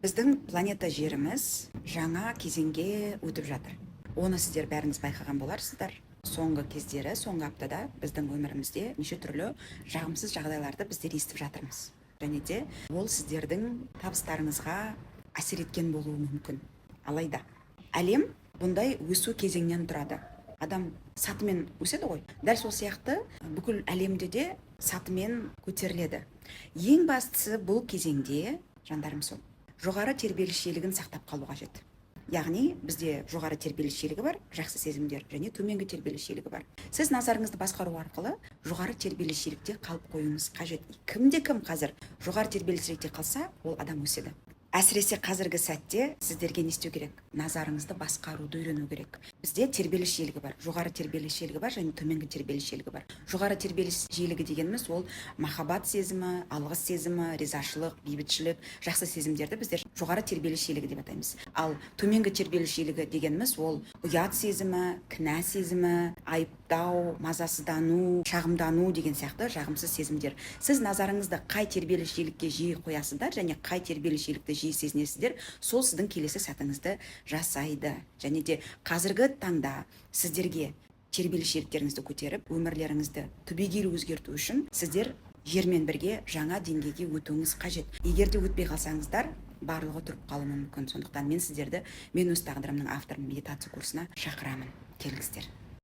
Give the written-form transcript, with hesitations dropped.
Біздің планета жеріміз жаңа кезеңге өтіп жатыр. Оны сіздер бәріңіз байқаған боларсыздар. Соңғы кездері, соңғы аптада біздің өмірімізде неше түрлі жағымсыз жағдайларды біздер естіп жатырмыз. Және де ол сіздердің табыстарыңызға әсер еткен болуы мүмкін. Алайда әлем бұндай өсу кезеңнен тұрады. Адам сатымен өседі ғой. Дәл сол сияқты бүкіл әлемде де сатымен көтеріледі. Ең бастысы бұл кезеңде, жандарым сол, жоғары тербелісшілігін сақтап қалу қажет. Яғни бізде жоғары тербелісшілігі бар, жақсы сезімдер, және төменгі тербелісшілігі бар. Сіз назарыңызды басқару арқылы жоғары тербелісшілікте қалып қоюыңыз қажет. Кім қазір жоғары тербелісшілікте қалса, ол адам өседі. Әсіресе қазіргі сәтте сіздерге не істеу керек? Назарыңызды басқаруды үйрену керек. Бізде тербеліс жиілігі бар, жоғары тербеліс жиілігі бар және төменгі тербеліс жиілігі бар. Жоғары тербеліс жиілігі дегеніміз ол махаббат сезімі, алғыс сезімі, ризашылық, бейбітшілік, жақсы сезімдерді біздер жоғары тербеліс жиілігі деп атаймыз. Ал төменгі тербеліс жиілігі дегеніміз ол ұят сезімі, кінә сезімі, айыптау, мазасыздану, шағымдану деген сияқты жағымсыз сезімдер. Сіз назарыңызды қай тербеліс жиілікке жиі қоясыздар және қай тербеліс жиілікті жиі сезінесіздер, сол сіздің келесі сәтіңізді жасайды. Және де қазіргі таңда сіздерге тербеліс жиіліктеріңізді көтеріп, өмірлеріңізді түбегейлі өзгерту үшін сіздер жермен бірге жаңа деңгейге өтуіңіз қажет. Егер де өтпей қалсаңыздар, барлығы тұрып қалуы мүмкін. Сондықтан мен сіздерді, мен өз тағдырымның авторы медитация курсына шақырамын. Келіңіздер.